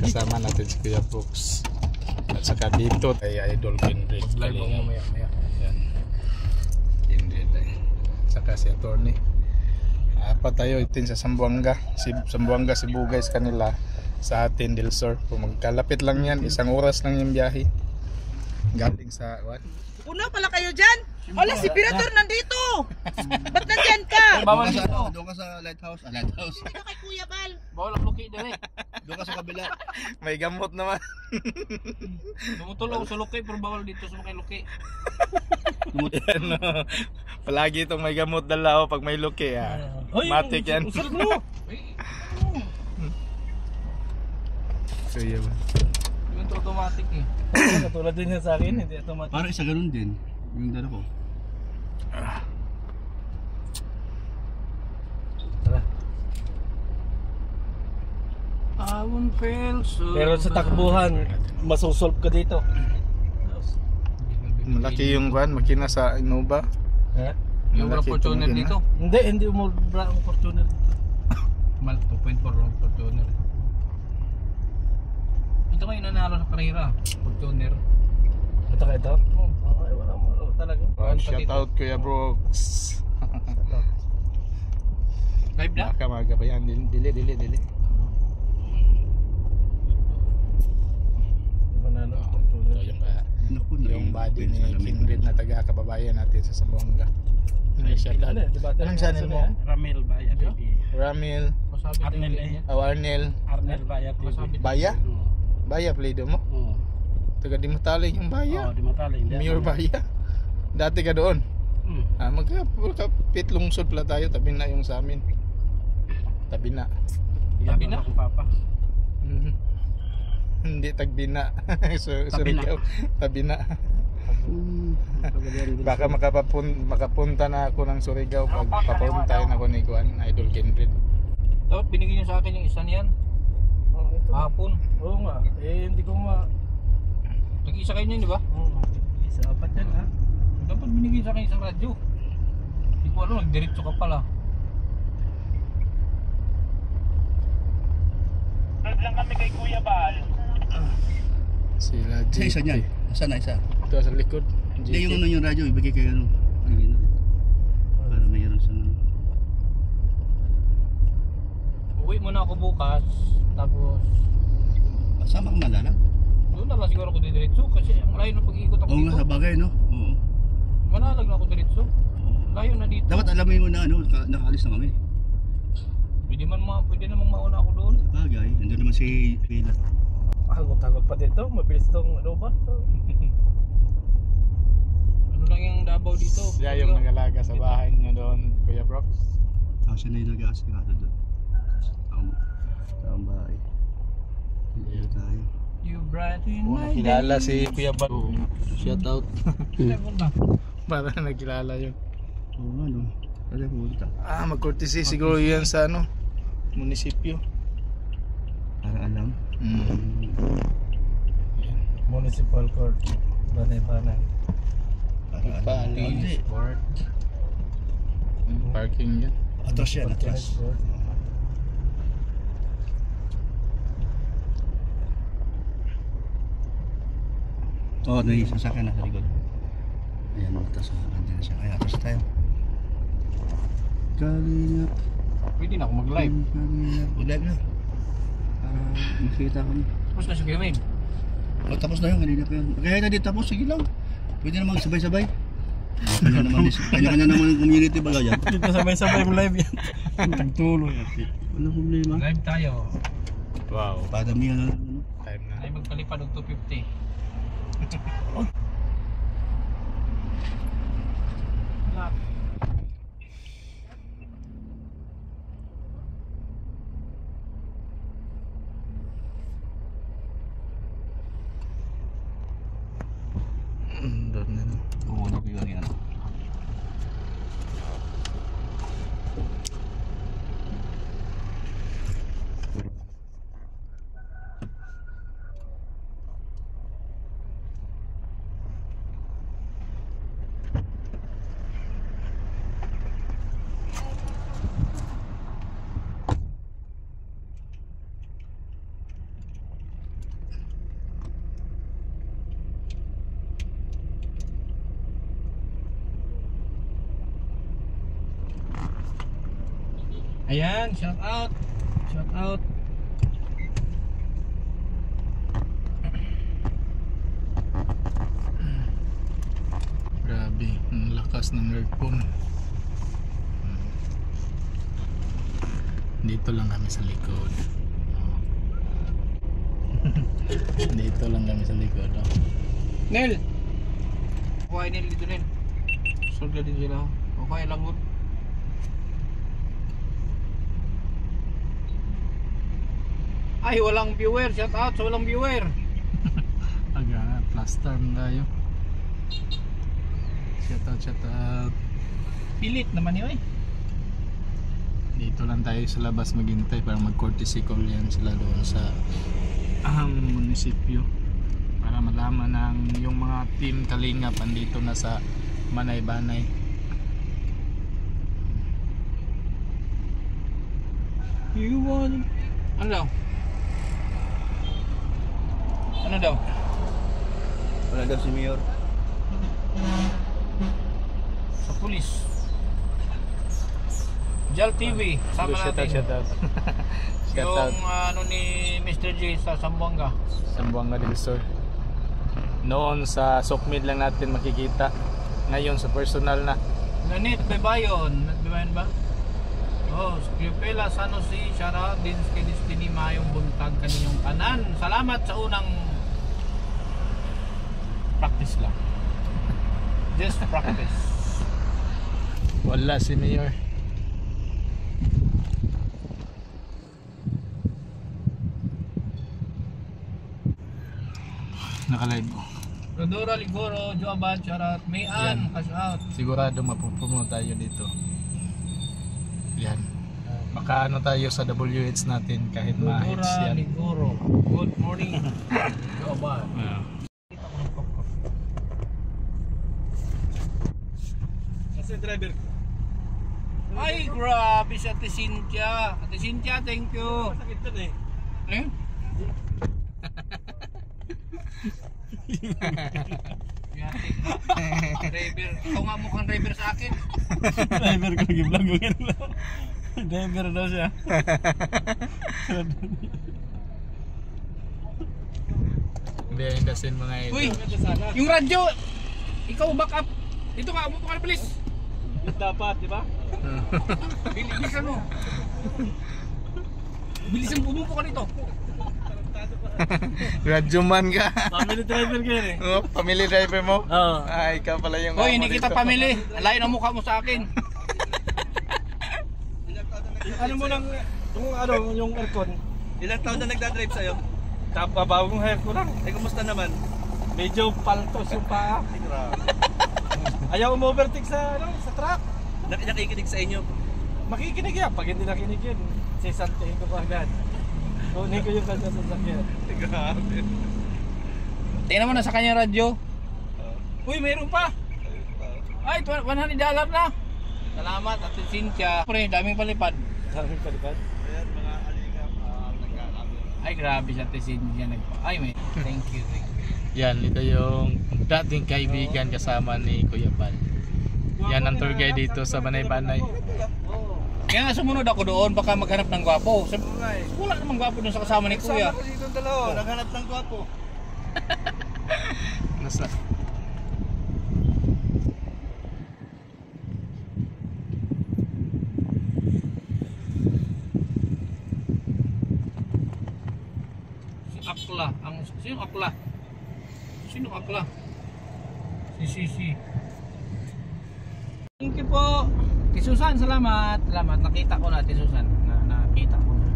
kasama natin si Kuya Brooks. At saka dito ay Idol Kindred. Live mo maya. Yan. Kindred ay. Saka si Attorney. Apat tayo itin sa Zamboanga. Zamboanga, Cebu guys kanila. Sa atin Del Sur. Kung magkalapit lang yan, 1 oras lang yung biyahe. Galing sa what? Puno pala kayo dyan. Hala, si Pirator nandito. Ba't nandyan ka? Bawal dito. Doon ka sa lighthouse. Lighthouse. Dito kay Kuya Bal. Bawal ang luki din eh. Doon ka sa kabila. May gamot naman. Tumutulong sa luki pero bawal dito sa mga luki. Yan, no? Palagi itong may gamot dala pag may luki. Matik yan. Usal mo. So yun. Yung automatic eh. Katulad din yan sa akin, hindi automatic. Parang isa ganun din. Yung dala ko. Tara. Pero sa takbuhan, masusolve ka dito. Malaki yung van, makina sa Innova. Ha? Yung Malaki Fortuner itong dito? Hindi umubra ang Fortuner. Mal 2.4 ang Fortuner. Ito kayo nanalo sa karera, Fortuner. Ito ka ito? Oo. Ay, wala mo. Talaga. Shout out Kuya Brooks. Live na? Baka magabayan. Dili. Di ba nalo? Fortuner. Ito yung body ni Kindred na taga-kababayan natin sa Zamboanga. Shout out. Anong channel mo? Ramil Baya TV. Ramil. Arnel eh. Arnel. Arnel Baya TV. Baya? Baya plido mo? Oo. Taga di mataling yung Baya. Oo, di mataling. Mayor Baya. Dati ka doon. Magkapit lungsod pala tayo. Tabi na yung sa amin. Tabi na. Tabi na? Papa. Hindi tagbina. Surigao. Tabi na. Baka makapunta na ako ng Surigao pag papuntahin ako ni Kuan Idol Kindred. Dapat binigyan niyo sa akin yung isa niyan. Hapon. Oo nga. Hindi ko Nag-isa kayo niyan, di ba? Oo. Isa apat yan ha. Dapat binigyan sa akin isang radyo. Hindi ko alam, nagdiretso ka pala. Nag lang kami kay Kuya Bal. Sila GT. Isa niyan. Saan na isa? Ito sa likod. Hindi yung yung radyo. Ibigay kayo ano. Para mayroon sa Uwi muna ako bukas. Tapos Sama ka malala? doon na lang siguro ako didiretso kasi ang layo ng pag-iikot ako Oo dito. nga, sa bagay no? Oo. Manalag na ako diretso. Layo na dito. Dapat alamin mo na ano, nakaalis na kami. Pwede namang mauna ako doon. Sa bagay, nandun naman si Pila. Tagot pa dito, mabilis itong ano ba? Ano lang yung Davao dito? Siya yung nag-alaga sa bahay niyo doon, Kuya Brooks. Siya na yung nag-aasikado doon. Taong bahay. Dito tayo. You brighten my Nakilala day. si Kuya Bal. Shout out. Level na. Para nakilala yun. Oo nga no. Kasi pumunta. Mag-courtesy siguro yan sa ano, munisipyo. Para alam. Municipal Court. Banay-banay. Para alam. Hindi. Parking yan. Atras yan, atras. Oo, may sasakyan na sa likod. Ayan, atras na. Nandiyan na siya. Kaya atras tayo. Kalingap. Pwede na ako mag-live. Kalingap. Live na. Para makita kami. Tapos na si Kevin. Tapos na yun, kanina pa yun. Kaya na di tapos, sige lang. Pwede na magsabay-sabay. Kanya-kanya naman ang community baga yan. Dito sabay-sabay mo live yan. Tagtuloy. Walang problema. Live tayo. Wow. Padamihan na lang. Time na. Ay magpalipad og 250. Doon na. Oo, nagpigyan yan. Ayan, shout out. Shout out. Grabe, ang lakas ng earthphone. Dito lang kami sa likod. Dito lang kami sa likod. Oh. Nel. Okay, Nel dito Nel. Solve ka din sila. Okay lang good. Ay, walang viewer. Shout out sa walang viewer. Aga, plaster mo tayo. Shout out. Pilit naman yun eh. Dito lang tayo sa labas maghintay para mag-courtesy call yan sila doon sa munisipyo para malaman ng yung mga team Kalingap andito na sa Manay-Banay. You want... Ano daw? Ano daw? Wala daw si Mayor. Sa pulis. Jal TV, sama natin. Shout out. Shout out. Yung ano ni Mr. J sa Zamboanga. Zamboanga del Sur. Noon sa Sokmid lang natin makikita. Ngayon sa personal na. Nanit Bebayon, Bebayon ba? Oh, Skripela Sanosi, Shara, din kay Destiny Mayong buntag kaninyong tanan. Salamat sa unang practice lang. Just practice. Wala si Mayor. Naka-live ko. Rodora Ligoro, Joabad, Charat, Mayan, cash out. Sigurado mapupuno tayo dito. Yan. Baka ano tayo sa WH natin kahit ma-hits Rodora yan. Ligoro, good morning. Joabad. Ah. Kasi driver ko. Ay, grabe si Ate Cynthia. Ate Cynthia, thank you. Sakit dun eh. Eh? Driver. Ikaw nga mukhang driver sa akin. Driver ko nag-vlog ko yan lang. Driver daw siya. Behind the scene mga ito. Uy, yung radyo. Ikaw back up. Dito ka, umupo ka na please. Dapat, di ba? Bilisan mo. Bilisan mo, umupo ka dito. Radyo man ka. Family driver ko yan eh. Oh, family driver mo? Oo. Ay, ikaw pala yung Hoy, hindi amo kita dito. pamili. Lain ang mukha mo sa akin. Ano mo lang, yung aircon. Ilang taon na nagdadrive sa'yo? Bagong hair ko lang. Eh, kumusta naman? Medyo paltos yung paa. Ayaw umovertake sa truck. Nakikinig sa inyo? Makikinig yan. Pag hindi nakinig yun, sisantihin ko pa agad. Kunin ko yung kanya sa sakyan. Grabe. Tingnan mo na sa kanya radyo. Uy, mayroon pa. Ay, $100 na. Salamat, Ate Cynthia. Pre, daming palipad. Daming palipad. Ayan, mga alingap, nagkakabit. Ay, grabe si Ate Cynthia. Ay, may. Thank you. Yan, ito yung dating kaibigan kasama ni Kuya Pal. Yan ang tour guide dito sa Manay-Banay. Kaya nga sumunod ako doon, baka maghanap ng gwapo. Wala namang gwapo doon sa kasama ni Kuya. Kasama ko dito dalawa, naghanap ng gwapo. Nasa Si Akla. Sino Akla? Sino Akla? Si. Thank you po. Ate Susan, salamat. Salamat. Nakita ko na, Ate Susan. Nakita ko na.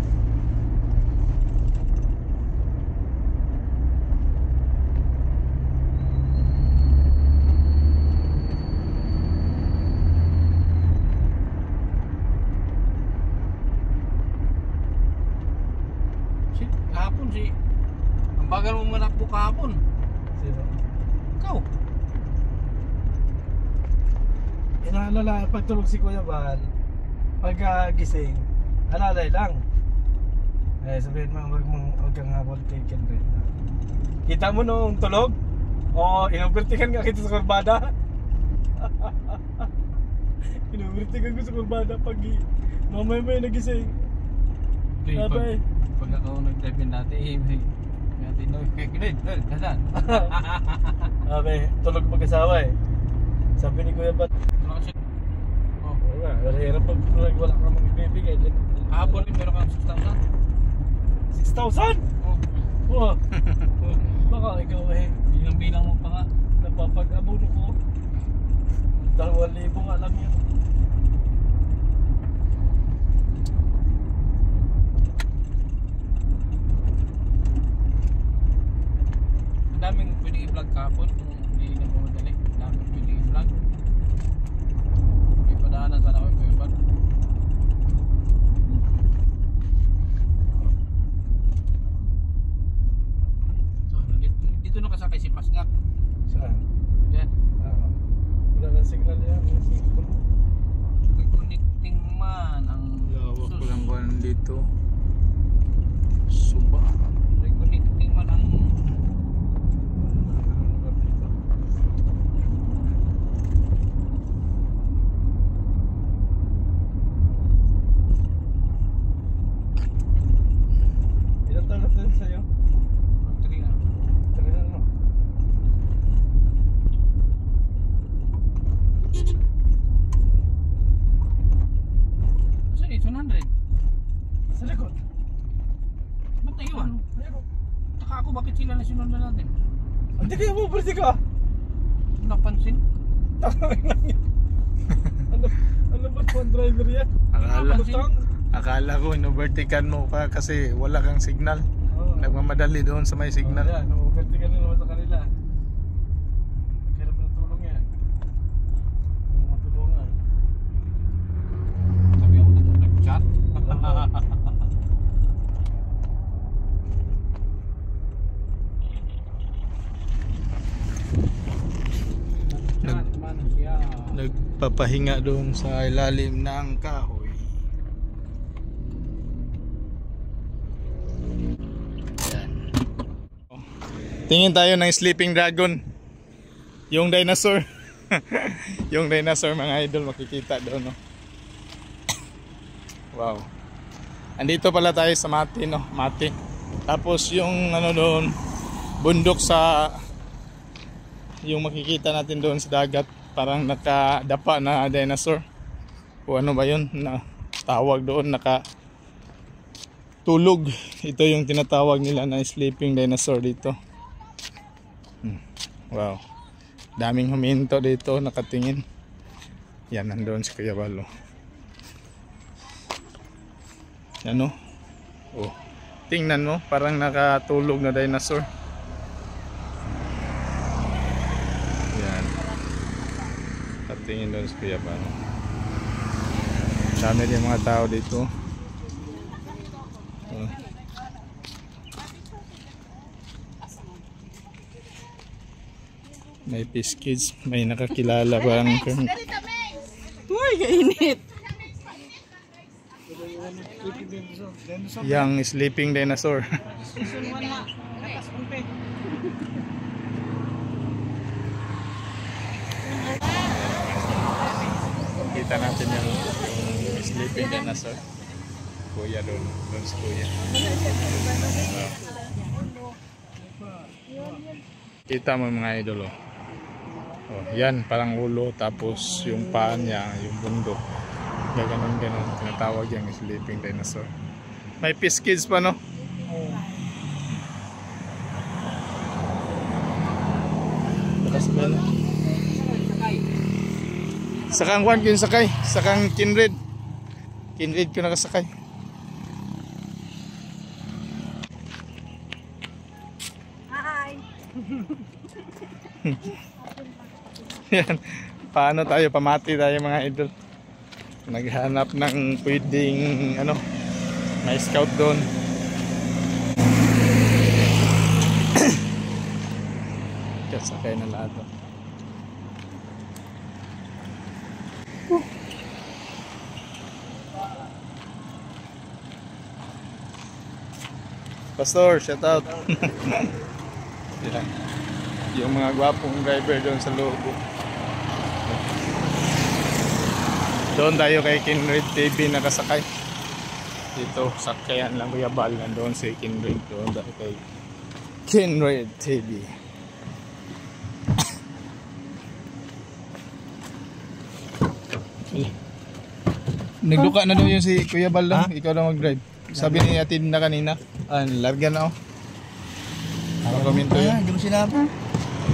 Kahapon ang bagal mo manakbo kahapon. Sino? Ikaw. Inaalala, pagtulog si Kuya Bal, pagkagising, alalay lang. Eh, sabihin mo, huwag kang habol kay Kenren. Kita mo nung tulog? O, inubertikan nga kita sa kurbada? Inubertigan ko sa kurbada pag mamay may nagising. Abay. Pag ako nag-drive dati, may tinawag kay Glenn. Nasaan? Abay, tulog mag-asawa eh. Sabi ni Kuya Bat, Wala kasi. Oh, wala, hirap pag wala ka namang ibibigay. kahapon rin meron kang 6,000. 6,000? Oh. Wow. Baka ikaw eh, Bilang-bilang mo pa nga. napapag-abono ko. 2,000 nga lang yun. Ang daming pwedeng i-vlog kahapon kung hindi na mo madali. Ang daming pwedeng i-vlog. May padaanan sana ako yung iba. So, dito nakasakay si Pasngak. Saan? Yan. Wala na signal yan. May signal. May connecting man ang Lawak sus. ko lang ba dito. Suba. May connecting man ang Ilan taon natin sa'yo? factory na. Tagilan mo. Saan eh? 100? Sa likod. Ba't naiwan? Taka ako bakit sila na sinundan natin? Hindi kaya mo, pwede ka. Napansin? Ano ba one driver yan? Akala, Butang? akala ko inubertikan mo pa kasi wala kang signal. Oo. Nagmamadali doon sa may signal. Yan, pwede ka na naman sa kanila. Magkirap ng tulong yan. Ang matulungan. Sabi ako dito nag-chat. Nag-chat man siya. Nagpapahinga doon sa ilalim ng kahoy. Yan. Tingin tayo ng sleeping dragon. Yung dinosaur. Yung dinosaur mga idol makikita doon, no. Wow. Andito pala tayo sa Mati, no, Mati. Tapos yung ano doon, bundok sa yung makikita natin doon sa dagat, parang nakadapa na dinosaur. O ano ba 'yun na tawag doon, tulog. Ito yung tinatawag nila na sleeping dinosaur dito. Wow. Daming huminto dito, nakatingin. Yan, nandoon si Kuya Balo. Ano? Oh. Tingnan mo, parang nakatulog na dinosaur. Yan. Nakatingin doon si Kuya Balo. Dami din mga tao dito. Oh. May Peace Kids, may nakakilala bang Uy, kainit. yang sleeping dinosaur. Kita natin yung sleeping dinosaur. Kuya doon si Kuya. Kita mo mga idol, oh. Oh, yan parang ulo, tapos yung paa niya, yung bundok. Gaganon tinatawag yung sleeping dinosaur. May Peace Kids pa, no? Lakas ba na? Sakang Juan ko yung sakay. Sakang Kindred. Kindred ko nakasakay. Hi. Yan. Paano tayo? Pamati tayo mga idol. Naghanap ng pwedeng ano, may scout doon. Kasakay na lahat. Pastor, shout out. Yan. Yung mga gwapong driver doon sa loob. Doon tayo kay Kinred TV nakasakay. Dito, sakyayan lang Kuya Bal. Nandoon si Kinred. Doon tayo kay Kinred TV. Nagduka na daw yung si Kuya Bal lang. Ikaw lang mag-drive. Sabi ni Atid na kanina. Larga na komento yun. Hindi mo sinabi.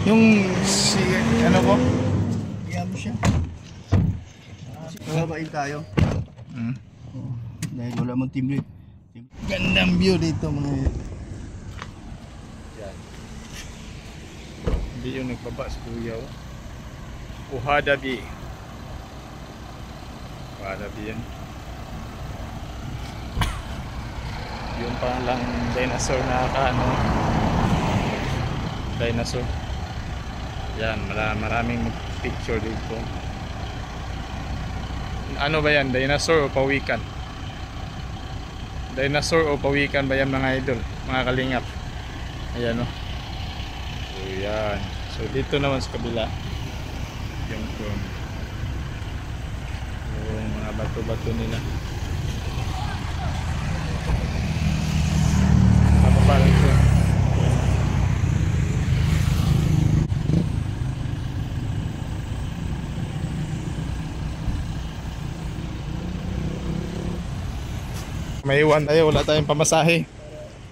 Yung si ano ko? Kaya mo siya. Mababain tayo. Dahil wala mong team lead. Gandang view dito mga yun. Hindi yung nagbaba sa Kuya. Uhadabi. Uhadabi yan. Yung palang dinosaur na dinosaur. Yan, maraming picture dito. Ano ba yan? Dinosaur o pawikan? Dinosaur o pawikan ba yan mga idol? Mga kalingap. Ayan o. So yan. So dito naman sa kabila yung mga bato-bato nila. Apa pa rin ito? Maiwan tayo, wala tayong pamasahe.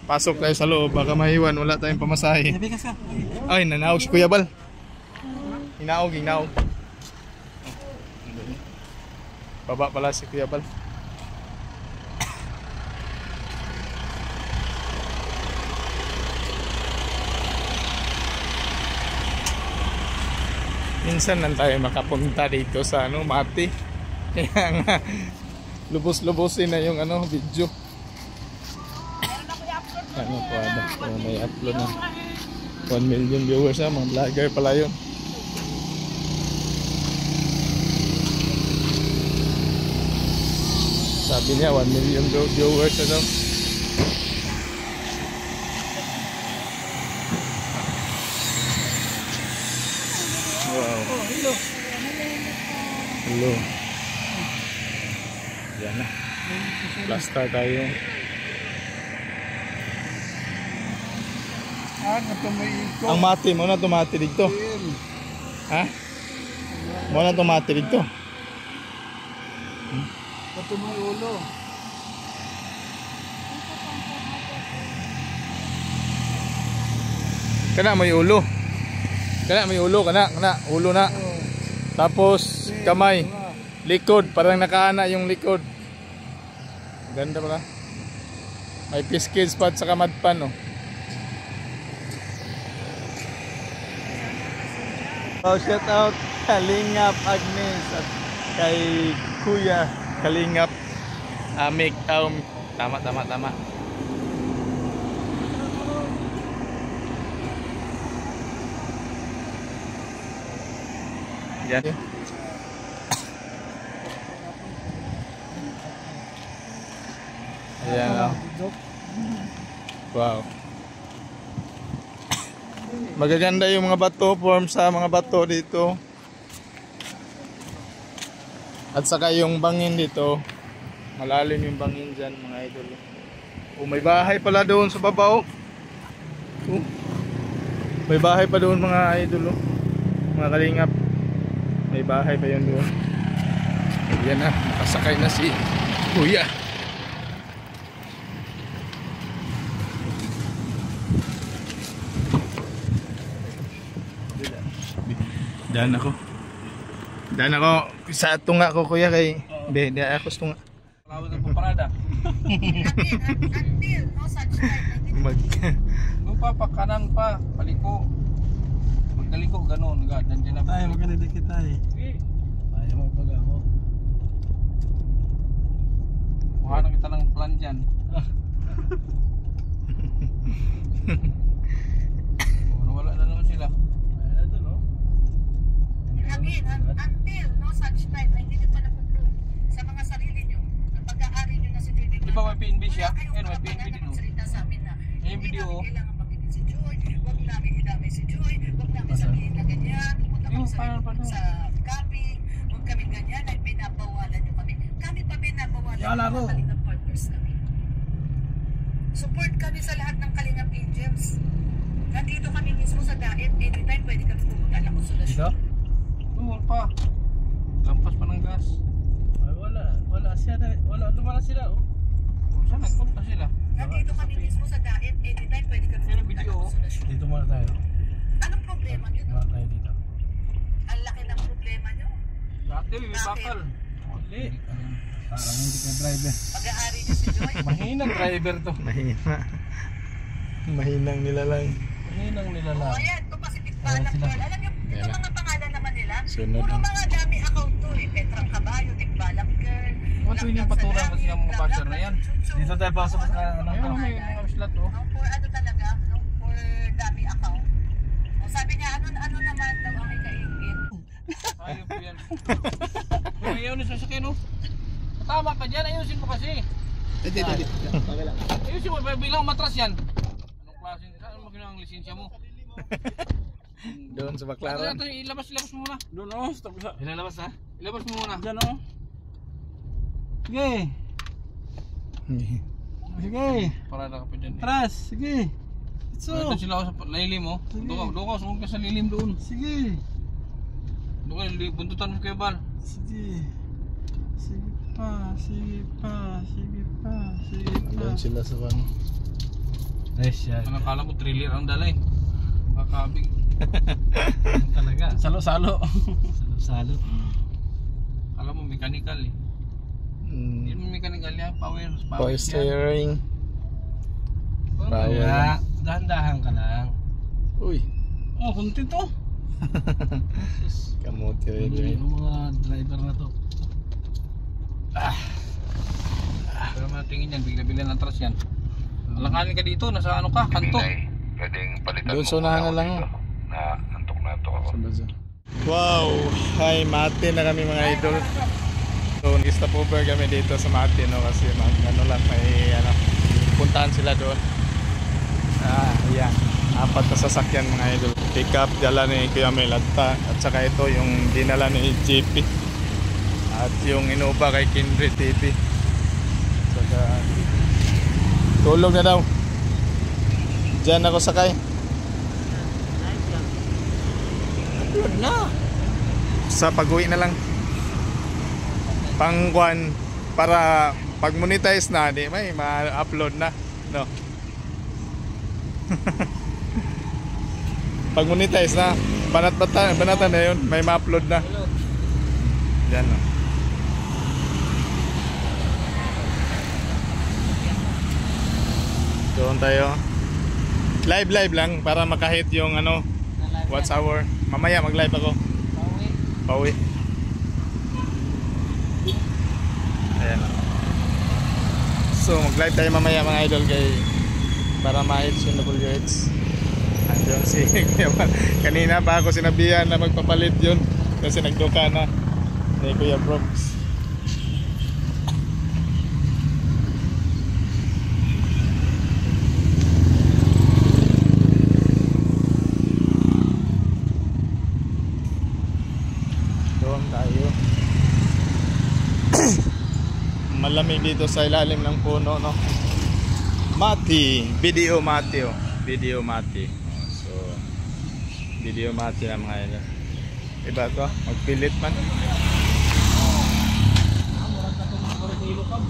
Pasok tayo sa loob, baka maiwan, wala tayong pamasahe. Ay, nanawag si Kuya Bal. Hinaog. Baba pala si Kuya Bal. Minsan lang tayo makapunta dito sa Mati. Kaya nga lubos-lubosin na yung video. Ano po may upload na 1 million viewers mga vlogger pala yun. Sabi niya 1 million viewers na daw. Wow. Hello. Yan na. Plaster tayo. Ang mati mo na tumati dito. Ha? Mo na tumati dito. Ito mo yung ulo. Kana may ulo. Kana ulo na. Tapos kamay, likod, parang nakaana yung likod. Ganda pala. May piskid spot sa kamadpan shout out Kalingap Agnes at kay Kuya Kalingap Amik tama. Yan. Ayan Wow. Magaganda yung mga bato, form sa mga bato dito. At saka yung bangin dito, malalim yung bangin dyan mga idol. May bahay pala doon sa baba may bahay pa doon mga idol mga kalingap. May bahay pa yun doon. Yan na, nakasakay na si Kuya. Daan ako sa tunga ko Kuya kay di ako sa tunga. Lawag ng paparada. Until no such time. Pakanan pa, paliko. Magdaliko ganun, nandiyan na. Ay, maganda din kita Ayaw mo pag ako. Kuha na kita ng plan dyan. Wala na naman sila. Again, until no such time na hindi nyo pa napunod sa mga sarili nyo, ang pag-aari nyo na si David. Di ba may PNB siya? Wala kayong May PNB din magsalita sa amin na Yung hindi video namin kailangan pagkitin si Joy, huwag namin idamay si Joy, huwag namin sabihin na ganyan, pupunta kami sa camping, huwag kami ganyan, ay pinapawalan Kala ko. Kalingap partners kami. Support kami sa lahat ng Kalingap Angels. Nandito kami mismo sa Daet. Anytime pwede kami pumunta ng konsolasyon. Doon pa. Lampas pa ng gas. Ay, wala siya. Wala, lumala sila oh. Saan nagpunta sila? Nandito kami mismo sa Daet. Anytime pwede kami Yan ang pumunta video, ng oh. konsolasyon. Dito muna tayo. Anong problema nyo? Muna tayo dito. Ang laki ng problema nyo. Dati, may bakal. Hindi. Parang hindi ka driver. Pag-aari nyo si Joy. Mahinang driver to. Mahinang nilalang. Mahinang nila O lang. ayan, ito Pacific Balak Girl. Alam nyo, ito Ayan na. mga pangalan naman nila. Sunod Puro na. mga dami account to eh. Petrang Kabayo, Tikbalak Girl. Ano yung patulang kasi yung mga basher na yan? Dito tayo pasok sa Ayun, may mga slot oh. For ano talaga, no? For dami account. O sabi niya, ano naman daw ang ikaingit. Ayun po yan. May ayaw na sasakyan oh. Tama ka dyan, ayusin mo kasi. Ayusin mo, bilang matras yan. Anong klase? Saan mo ginawa ang lisensya mo? Doon sa Baclaran. Ito, ilabas mo muna. Doon oh, stop sa. Ilalabas ha? Ilabas mo muna. Diyan oh. Sige. Sige. Para na ka pa dyan eh. Tras, sige. Ito So. sila ako sa lilim oh. Sige. Doon ka, sumog ka sa lilim doon. Sige. Doon ka, buntutan mo kayo Bal. Sige. Sige pa, sige pa, sige pa, sige pa. Doon sila sa van. Nice yan. Ang akala mo thriller ang dalay. Makakabig. Talaga. Salo-salo. Salo-salo. Alam mo mechanical eh. Hindi mo mechanical yan, power Power yan. steering. Power. Kaya, dahan-dahan ka lang. Uy. Oh, kunti to. Kamuti Ano rin. yung mga driver na to? Pero matingin yan, bigla-bigla ng atras yan. Alanganin ka dito, nasa ano ka, kanto. Pwedeng palitan Doon mo sa unahan muna na ako lang. dito. Na antok ako. Wow! Hi, Mate na kami mga idol. So, nag-stop over kami dito sa Mate, no? Kasi ano lang, may puntahan sila doon. Ayan. 4 na sasakyan mga idol. Pick up, dala ni Kuya Melata. At saka ito yung dinala ni JP. At yung Innova kay Kindred TV. Saka tulog na daw. Diyan ako sakay. Tulog na. Sa pag-uwi na lang. Pangkuan para pag monetize na, di may ma-upload na, no. Pag monetize na, banatan na yun, may ma-upload na. Diyan, no. Doon tayo. Live lang para makahit yung ano, watch hour. Mamaya mag-live ako. Pauwi. Ayan. So mag-live tayo mamaya mga idol kay para ma-hit yung WH. Andiyan si Kuya Bal. Kanina pa ako sinabihan na magpapalit yun kasi nagduka na ni Kuya Brooks. Doon tayo. Malamig dito sa ilalim ng puno, no. Mati, video Mati, oh. Video Mati. Oh, so video Mati na mga ina. Iba to, magpilit man. Murag na itong siguro sa ilokab.